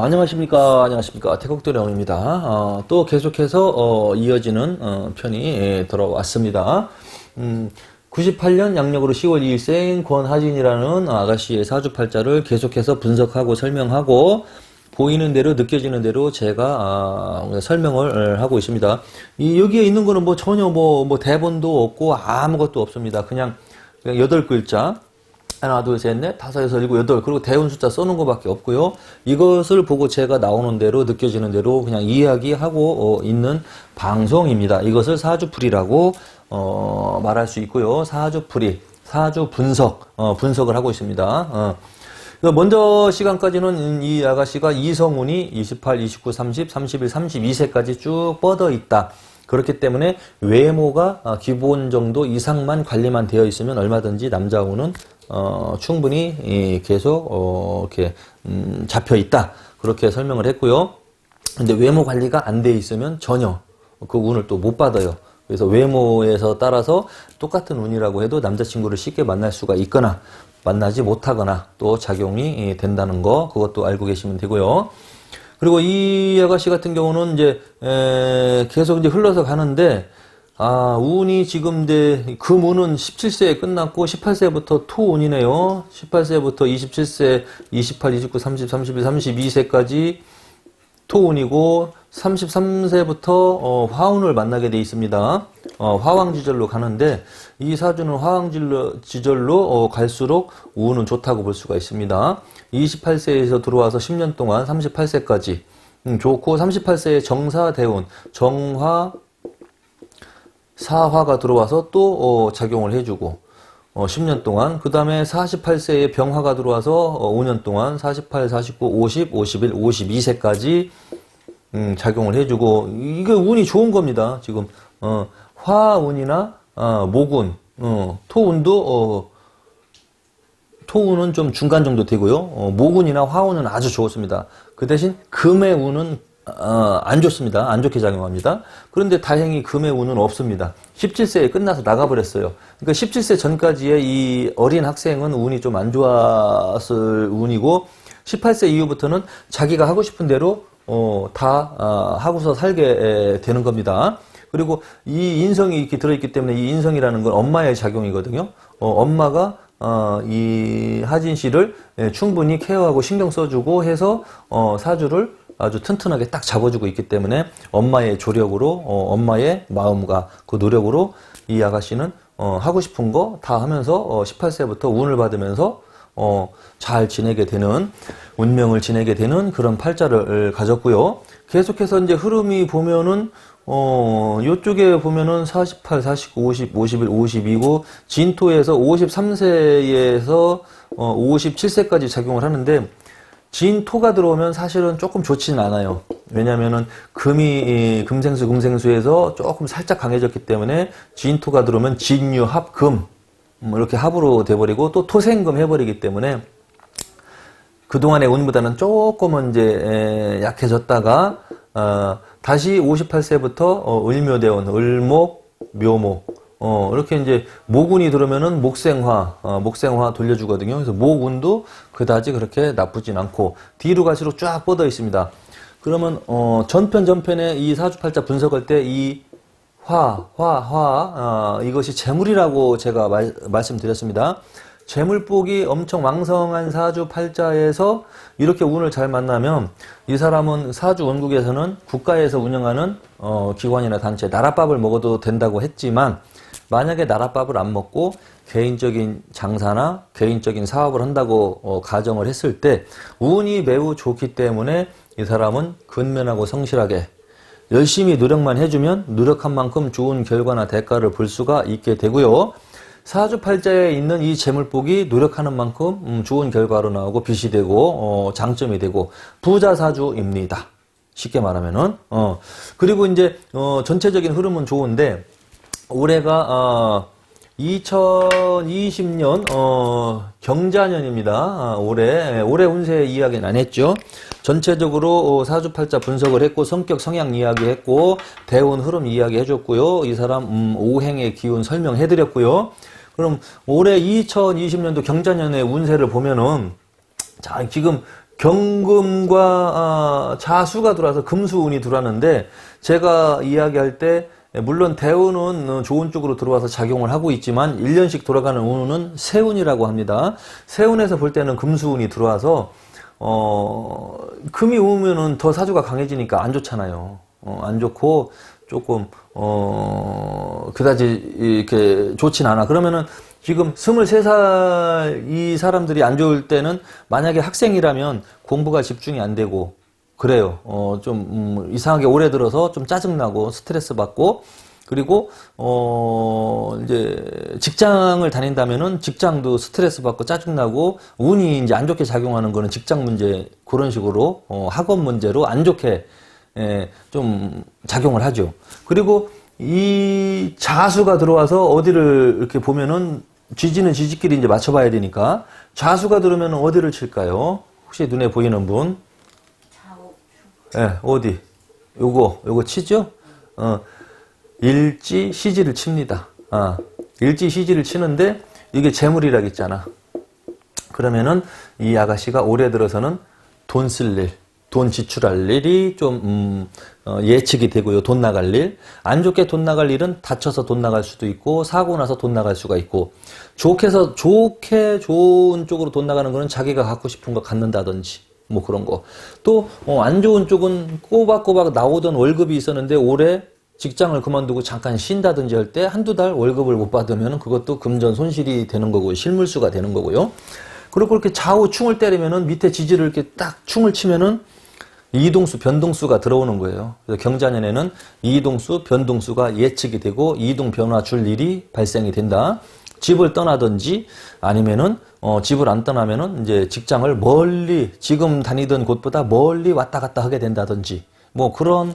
안녕하십니까. 태국도령입니다. 또 계속해서 이어지는 편이 돌아왔습니다. 98년 양력으로 10월 2일 생 권하진이라는 아가씨의 사주팔자를 계속해서 분석하고 설명하고 보이는 대로 느껴지는 대로 제가 설명을 하고 있습니다. 여기에 있는 거는 뭐 전혀 뭐 대본도 없고 아무것도 없습니다. 그냥 8글자 하나, 둘, 셋, 넷, 다섯, 여섯, 일곱, 여덟, 그리고 대운 숫자 써놓은 것밖에 없고요. 이것을 보고 제가 나오는 대로, 느껴지는 대로 그냥 이야기하고 있는 방송입니다. 이것을 사주풀이라고 말할 수 있고요. 사주풀이, 사주 분석, 분석을 하고 있습니다. 먼저 시간까지는 이 아가씨가 이성운이 28, 29, 30, 31, 32세까지 쭉 뻗어 있다. 그렇기 때문에 외모가 기본 정도 이상만 관리만 되어 있으면 얼마든지 남자운은 충분히 계속 이렇게 잡혀 있다. 그렇게 설명을 했고요. 근데 외모 관리가 안 돼 있으면 전혀 그 운을 또 못 받아요. 그래서 외모에서 따라서 똑같은 운이라고 해도 남자친구를 쉽게 만날 수가 있거나 만나지 못하거나 또 작용이 된다는 거, 그것도 알고 계시면 되고요. 그리고 이 아가씨 같은 경우는 이제 계속 이제 흘러서 가는데 운이 지금 이제 금운은 17세에 끝났고 18세부터 토운이네요. 18세부터 27세, 28, 29, 30, 31, 32세까지 토운이고 33세부터 화운을 만나게 돼 있습니다. 화왕지절로 가는데 이 사주는 화왕지절로 갈수록 운은 좋다고 볼 수가 있습니다. 28세에서 들어와서 10년 동안 38세까지 좋고 38세에 정사대운, 정화, 사화가 들어와서 또 작용을 해주고 10년 동안, 그 다음에 48세에 병화가 들어와서 5년 동안 48, 49, 50, 51, 52세까지 작용을 해주고, 이게 운이 좋은 겁니다. 지금 화운이나 목운, 토운은 좀 중간 정도 되고요. 목운이나 화운은 아주 좋습니다. 그 대신 금의 운은 안 좋습니다. 안 좋게 작용합니다. 그런데 다행히 금의 운은 없습니다. 17세에 끝나서 나가버렸어요. 그러니까 17세 전까지의 이 어린 학생은 운이 좀 안 좋았을 운이고 18세 이후부터는 자기가 하고 싶은 대로 다 하고서 살게 되는 겁니다. 그리고 이 인성이 이렇게 들어있기 때문에 이 인성이라는 건 엄마의 작용이거든요. 엄마가 이 하진 씨를 충분히 케어하고 신경 써주고 해서 사주를 아주 튼튼하게 딱 잡아주고 있기 때문에 엄마의 조력으로 엄마의 마음과 그 노력으로 이 아가씨는 하고 싶은 거 다 하면서 18세부터 운을 받으면서 잘 지내게 되는, 운명을 지내게 되는 그런 팔자를 가졌고요. 계속해서 이제 흐름이 보면은 요쪽에 보면은 48, 49, 50, 51, 52고 진토에서 53세에서 57세까지 작용을 하는데 진토가 들어오면 사실은 조금 좋지는 않아요. 왜냐면은 금이 금생수에서 조금 살짝 강해졌기 때문에 진토가 들어오면 진유합금 이렇게 합으로 돼버리고 또 토생금 해버리기 때문에 그동안의 운보다는 조금은 이제 약해졌다가 다시 58세부터 을묘대운, 을목, 묘목 이렇게 이제 목운이 들어오면은 목생화 돌려주거든요. 그래서 목운도 그다지 그렇게 나쁘진 않고 뒤로 갈수록 쫙 뻗어 있습니다. 그러면 전편에 이 사주팔자 분석할 때 이 이것이 재물이라고 제가 말씀드렸습니다. 재물복이 엄청 왕성한 사주팔자에서 이렇게 운을 잘 만나면 이 사람은 사주 원국에서는 국가에서 운영하는 기관이나 단체 나랏밥을 먹어도 된다고 했지만 만약에 나랏밥을 안 먹고 개인적인 장사나 개인적인 사업을 한다고 가정을 했을 때 운이 매우 좋기 때문에 이 사람은 근면하고 성실하게 열심히 노력만 해주면 노력한 만큼 좋은 결과나 대가를 볼 수가 있게 되고요. 사주팔자에 있는 이 재물복이 노력하는 만큼 좋은 결과로 나오고 빚이 되고 장점이 되고 부자 사주입니다. 쉽게 말하면은 그리고 이제 전체적인 흐름은 좋은데 올해가 2020년 경자년입니다. 올해 운세 이야기는 안 했죠. 전체적으로 사주팔자 분석을 했고 성격 성향 이야기했고 대운 흐름 이야기해줬고요. 이 사람 오행의 기운 설명해드렸고요. 그럼 올해 2020년도 경자년의 운세를 보면은, 자, 지금 경금과 자수가 들어와서 금수운이 들어왔는데, 제가 이야기할 때 물론 대운은 좋은 쪽으로 들어와서 작용을 하고 있지만 1년씩 돌아가는 운은 세운이라고 합니다. 세운에서 볼 때는 금수운이 들어와서 금이 오면은 더 사주가 강해지니까 안 좋잖아요. 안 좋고 조금 그다지 이렇게 좋진 않아. 그러면은 지금 23살 이 사람들이 안 좋을 때는 만약에 학생이라면 공부가 집중이 안 되고 그래요. 좀 이상하게 올해 들어서 좀 짜증나고 스트레스 받고 그리고 이제 직장을 다닌다면은 직장도 스트레스 받고 짜증나고 운이 이제 안 좋게 작용하는 거는 직장 문제 그런 식으로 학업 문제로 안 좋게 좀 작용을 하죠. 그리고 이 자수가 들어와서 어디를 이렇게 보면은 지지는 지지끼리 이제 맞춰봐야 되니까 자수가 들어오면 어디를 칠까요? 혹시 눈에 보이는 분? 어디? 요거 치죠? 일지, 시지를 칩니다. 일지, 시지를 치는데 이게 재물이라고 했잖아. 그러면은 이 아가씨가 올해 들어서는 돈 쓸 일, 돈 지출할 일이 좀 예측이 되고요. 돈 나갈 일. 안 좋게 돈 나갈 일은 다쳐서 돈 나갈 수도 있고 사고 나서 돈 나갈 수가 있고 좋게 좋은 쪽으로 돈 나가는 거는 자기가 갖고 싶은 거 갖는다든지 뭐 그런 거. 또 안 좋은 쪽은 꼬박꼬박 나오던 월급이 있었는데 올해 직장을 그만두고 잠깐 쉰다든지 할 때 한두 달 월급을 못 받으면 그것도 금전 손실이 되는 거고 실물수가 되는 거고요. 그리고 이렇게 좌우 충을 때리면은 밑에 지지를 이렇게 딱 충을 치면은 이동수, 변동수가 들어오는 거예요. 그래서 경자년에는 이동수, 변동수가 예측이 되고 이동 변화 줄 일이 발생이 된다. 집을 떠나든지 아니면은 집을 안 떠나면은 이제 직장을 멀리 지금 다니던 곳보다 멀리 왔다 갔다 하게 된다든지 뭐 그런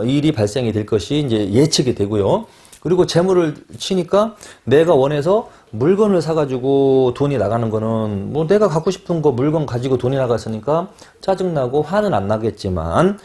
일이 발생이 될 것이 이제 예측이 되고요. 그리고 재물을 치니까 내가 원해서 물건을 사가지고 돈이 나가는 거는 뭐 내가 갖고 싶은 거 물건 가지고 돈이 나갔으니까 짜증나고 화는 안 나겠지만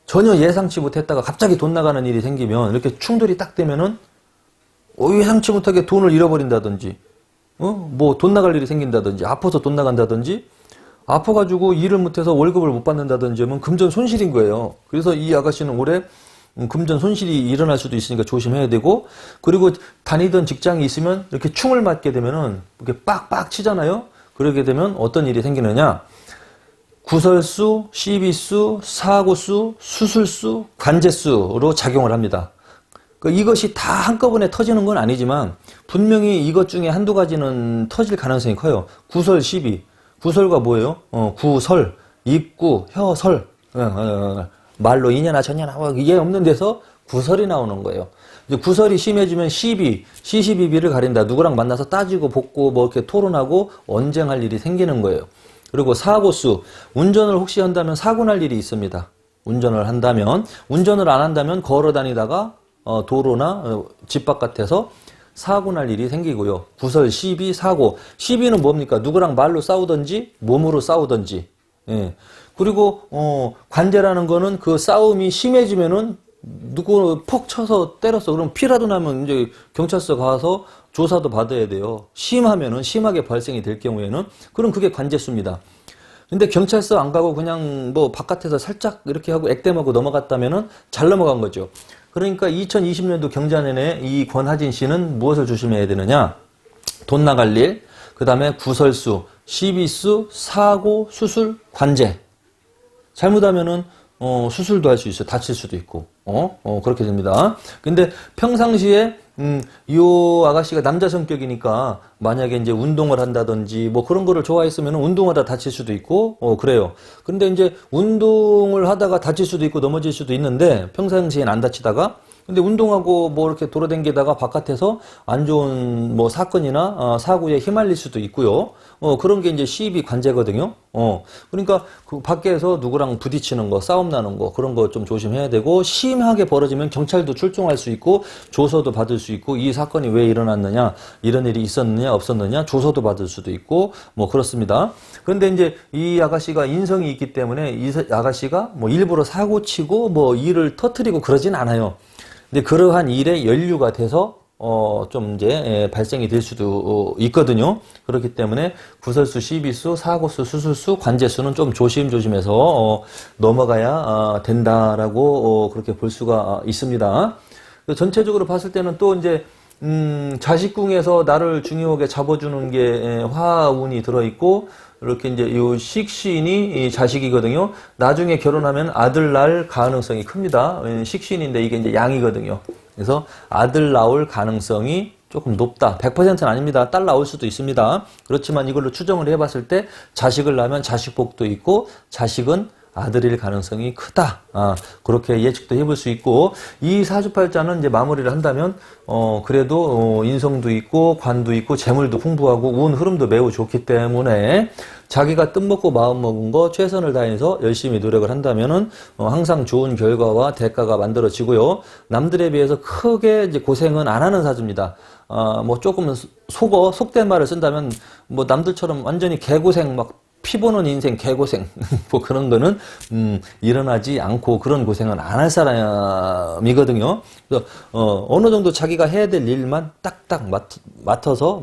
전혀 예상치 못했다가 갑자기 돈 나가는 일이 생기면 이렇게 충돌이 딱 되면은 예상치 못하게 돈을 잃어버린다든지 뭐 돈 나갈 일이 생긴다든지 아파서 돈 나간다든지 아파가지고 일을 못해서 월급을 못 받는다든지 하면 금전 손실인 거예요. 그래서 이 아가씨는 올해 금전 손실이 일어날 수도 있으니까 조심해야 되고 그리고 다니던 직장이 있으면 이렇게 충을 맞게 되면은 이렇게 빡빡 치잖아요. 그러게 되면 어떤 일이 생기느냐 구설수, 시비수, 사고수, 수술수, 관제수로 작용을 합니다. 이것이 다 한꺼번에 터지는 건 아니지만 분명히 이것 중에 한두 가지는 터질 가능성이 커요. 구설, 시비. 구설과 뭐예요? 구설, 입구, 혀설. 말로 이년아 저년아 이게 없는 데서 구설이 나오는 거예요. 이제 구설이 심해지면 시비, 시시비비를 가린다. 누구랑 만나서 따지고 볶고 뭐 이렇게 토론하고 언쟁할 일이 생기는 거예요. 그리고 사고수. 운전을 혹시 한다면 사고 날 일이 있습니다. 운전을 한다면 운전을 안 한다면 걸어 다니다가 도로나 집 바깥에서 사고 날 일이 생기고요. 구설, 시비, 사고. 시비는 뭡니까? 누구랑 말로 싸우든지 몸으로 싸우든지. 예. 그리고 관제라는 거는 그 싸움이 심해지면은 누구 폭 쳐서 때렸어. 그럼 피라도 나면 이제 경찰서 가서 조사도 받아야 돼요. 심하면은 심하게 발생이 될 경우에는 그럼 그게 관제수입니다. 근데 경찰서 안 가고 그냥 뭐 바깥에서 살짝 이렇게 하고 액땜하고 넘어갔다면은 잘 넘어간 거죠. 그러니까 2020년도 경자년에 이 권하진 씨는 무엇을 조심해야 되느냐? 돈 나갈 일, 그 다음에 구설수, 시비수, 사고, 수술, 관제. 잘못하면은 수술도 할 수 있어요. 다칠 수도 있고. 그렇게 됩니다. 근데 평상시에 이 아가씨가 남자 성격이니까 만약에 이제 운동을 한다든지 뭐 그런 거를 좋아했으면 운동하다 다칠 수도 있고 그래요. 근데 이제 운동을 하다가 다칠 수도 있고 넘어질 수도 있는데 평상시엔 안 다치다가 근데 운동하고 뭐 이렇게 돌아다니다가 바깥에서 안 좋은 뭐 사건이나 사고에 휘말릴 수도 있고요. 그런 게 이제 시비 관제거든요. 그러니까 그 밖에서 누구랑 부딪히는 거, 싸움 나는 거 그런 거 좀 조심해야 되고 심하게 벌어지면 경찰도 출동할 수 있고 조서도 받을 수 있고 이 사건이 왜 일어났느냐, 이런 일이 있었느냐 없었느냐 조서도 받을 수도 있고 뭐 그렇습니다. 그런데 이제 이 아가씨가 인성이 있기 때문에 이 아가씨가 뭐 일부러 사고 치고 뭐 일을 터뜨리고 그러진 않아요. 근데 그러한 일에 연루가 돼서 좀 이제 발생이 될 수도 있거든요. 그렇기 때문에 구설수, 시비수, 사고수, 수술수, 관제수는 좀 조심조심해서 넘어가야 된다라고 그렇게 볼 수가 있습니다. 전체적으로 봤을 때는 또 이제 자식궁에서 나를 중요하게 잡아주는 게 화운이 들어있고, 이렇게 이제 요 식신이 자식이거든요. 나중에 결혼하면 아들 낳을 가능성이 큽니다. 식신인데 이게 이제 양이거든요. 그래서 아들 낳을 가능성이 조금 높다. 100%는 아닙니다. 딸 낳을 수도 있습니다. 그렇지만 이걸로 추정을 해봤을 때 자식을 낳으면 자식복도 있고, 자식은 아들일 가능성이 크다. 그렇게 예측도 해볼 수 있고, 이 사주팔자는 이제 마무리를 한다면, 그래도, 인성도 있고, 관도 있고, 재물도 풍부하고, 운 흐름도 매우 좋기 때문에, 자기가 뜻먹고 마음먹은 거 최선을 다해서 열심히 노력을 한다면은, 항상 좋은 결과와 대가가 만들어지고요. 남들에 비해서 크게 이제 고생은 안 하는 사주입니다. 뭐 조금 속된 말을 쓴다면, 뭐 남들처럼 완전히 개고생 막 피 보는 인생 개고생 뭐 그런 거는 일어나지 않고 그런 고생은 안 할 사람이거든요. 그래서 어느 정도 자기가 해야 될 일만 딱딱 맞춰서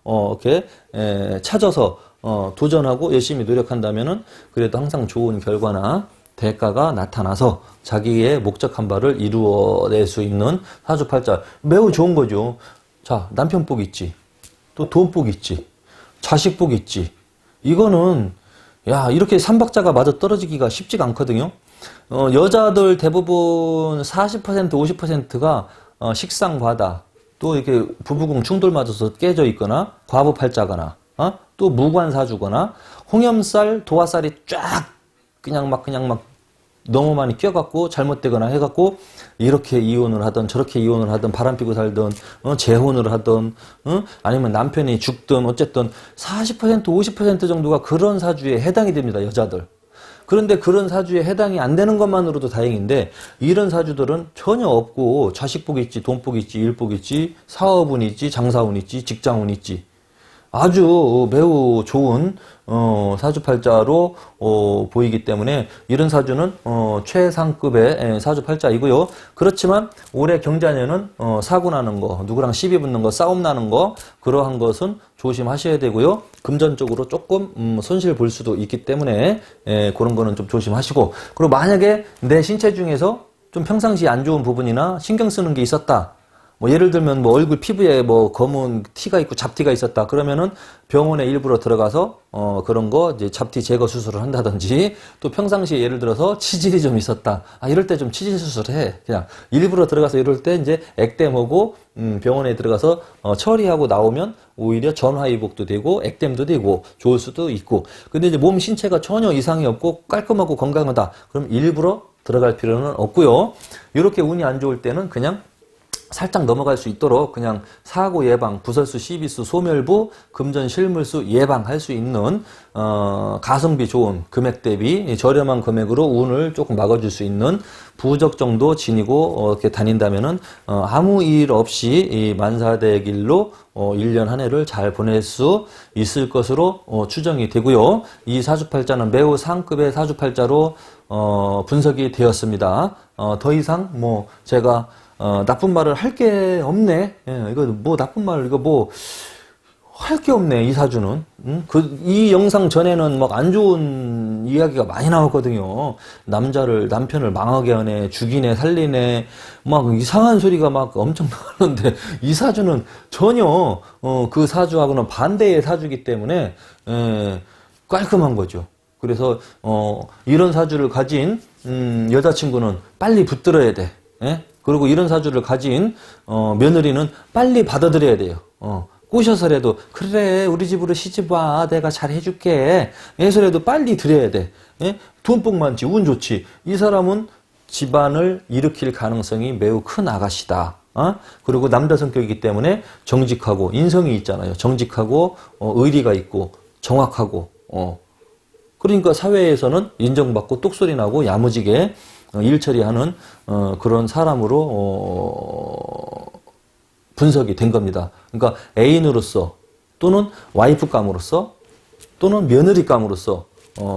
이렇게 찾아서 도전하고 열심히 노력한다면은 그래도 항상 좋은 결과나 대가가 나타나서 자기의 목적한 바를 이루어낼 수 있는 사주팔자, 매우 좋은 거죠. 자, 남편 복 있지, 또 돈 복 있지, 자식 복 있지. 이거는 이렇게 삼박자가 맞아 떨어지기가 쉽지가 않거든요. 여자들 대부분 40% 50%가 식상과다, 또 이렇게 부부궁 충돌 맞아서 깨져 있거나 과부팔자거나 또 무관사주거나 홍염살 도화살이 쫙 그냥 막 너무 많이 껴갖고 잘못되거나 해갖고 이렇게 이혼을 하든 저렇게 이혼을 하든 바람피고 살든 재혼을 하든 아니면 남편이 죽든 어쨌든 40% 50% 정도가 그런 사주에 해당이 됩니다. 여자들. 그런데 그런 사주에 해당이 안 되는 것만으로도 다행인데, 이런 사주들은 전혀 없고 자식복 있지, 돈복 있지, 일복 있지, 사업운 있지, 장사운 있지, 직장운 있지, 아주 매우 좋은 사주팔자로 보이기 때문에 이런 사주는 최상급의 사주팔자이고요. 그렇지만 올해 경자년은 사고 나는 거, 누구랑 시비 붙는 거, 싸움 나는 거, 그러한 것은 조심하셔야 되고요. 금전적으로 조금 손실 볼 수도 있기 때문에 그런 거는 좀 조심하시고, 그리고 만약에 내 신체 중에서 좀 평상시 안 좋은 부분이나 신경 쓰는 게 있었다, 뭐 예를 들면 뭐 얼굴 피부에 뭐 검은 티가 있고 잡티가 있었다, 그러면은 병원에 일부러 들어가서 그런 거 이제 잡티 제거 수술을 한다든지, 또 평상시에 예를 들어서 치질이 좀 있었다, 이럴 때 좀 치질 수술해. 그냥 일부러 들어가서 이럴 때 이제 액땜하고 병원에 들어가서 처리하고 나오면 오히려 전화위복도 되고 액땜도 되고 좋을 수도 있고. 근데 이제 몸 신체가 전혀 이상이 없고 깔끔하고 건강하다, 그럼 일부러 들어갈 필요는 없고요. 이렇게 운이 안 좋을 때는 그냥 살짝 넘어갈 수 있도록 그냥 사고 예방, 구설수, 시비수, 소멸부, 금전 실물수 예방할 수 있는 가성비 좋은 금액 대비 저렴한 금액으로 운을 조금 막아줄 수 있는 부적 정도 지니고 이렇게 다닌다면은 아무 일 없이 이 만사대 길로 1년 한 해를 잘 보낼 수 있을 것으로 추정이 되고요. 이 사주팔자는 매우 상급의 사주팔자로 분석이 되었습니다. 더 이상 뭐 제가 나쁜 말을 할 게 없네. 이거 뭐 나쁜 말, 이거 뭐 할 게 없네, 이 사주는. 이 영상 전에는 막 안 좋은 이야기가 많이 나왔거든요. 남편을 망하게 하네, 죽이네, 살리네, 막 이상한 소리가 막 엄청 나오는데, 이 사주는 전혀, 그 사주하고는 반대의 사주이기 때문에, 깔끔한 거죠. 그래서, 이런 사주를 가진, 여자친구는 빨리 붙들어야 돼. 그리고 이런 사주를 가진 며느리는 빨리 받아들여야 돼요. 꼬셔서라도 그래 우리 집으로 시집와 내가 잘 해줄게 해서라도 빨리 드려야 돼. 돈복 많지, 운 좋지, 이 사람은 집안을 일으킬 가능성이 매우 큰 아가씨다. 그리고 남자 성격이기 때문에 정직하고 인성이 있잖아요. 정직하고 의리가 있고 정확하고 그러니까 사회에서는 인정받고 똑소리 나고 야무지게 일 처리하는 그런 사람으로 분석이 된 겁니다. 그러니까 애인으로서 또는 와이프감으로서 또는 며느리감으로서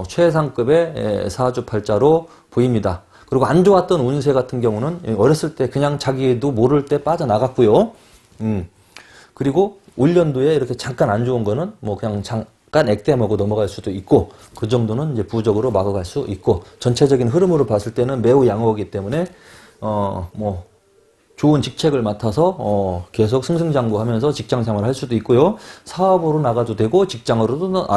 최상급의 사주팔자로 보입니다. 그리고 안 좋았던 운세 같은 경우는 어렸을 때 그냥 자기도 모를 때 빠져나갔고요. 그리고 올 연도에 이렇게 잠깐 안 좋은 거는 뭐 그냥 잠깐 액땜하고 넘어갈 수도 있고, 그 정도는 이제 부적으로 막아갈 수 있고, 전체적인 흐름으로 봤을 때는 매우 양호하기 때문에 뭐 좋은 직책을 맡아서 계속 승승장구하면서 직장 생활을 할 수도 있고요. 사업으로 나가도 되고 직장으로도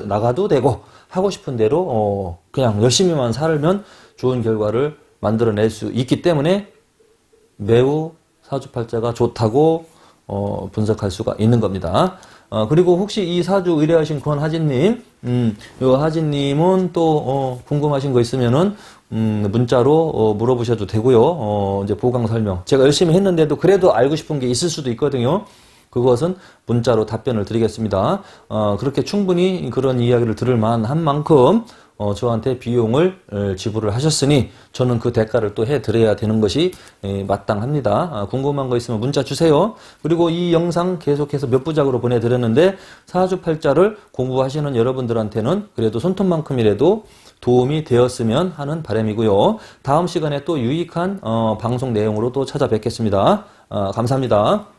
나가도 되고, 하고 싶은 대로 그냥 열심히만 살면 좋은 결과를 만들어낼 수 있기 때문에 매우 사주팔자가 좋다고 분석할 수가 있는 겁니다. 그리고 혹시 이 사주 의뢰하신 권하진님, 요 하진님은 또 궁금하신 거 있으면은 문자로 물어보셔도 되고요. 이제 보강 설명 제가 열심히 했는데도 그래도 알고 싶은 게 있을 수도 있거든요. 그것은 문자로 답변을 드리겠습니다. 그렇게 충분히 그런 이야기를 들을 만한 만큼 저한테 비용을 지불을 하셨으니 저는 그 대가를 또 해드려야 되는 것이 마땅합니다. 궁금한 거 있으면 문자 주세요. 그리고 이 영상 계속해서 몇 부작으로 보내드렸는데 사주팔자를 공부하시는 여러분들한테는 그래도 손톱만큼이라도 도움이 되었으면 하는 바람이고요. 다음 시간에 또 유익한 방송 내용으로 또 찾아뵙겠습니다. 감사합니다.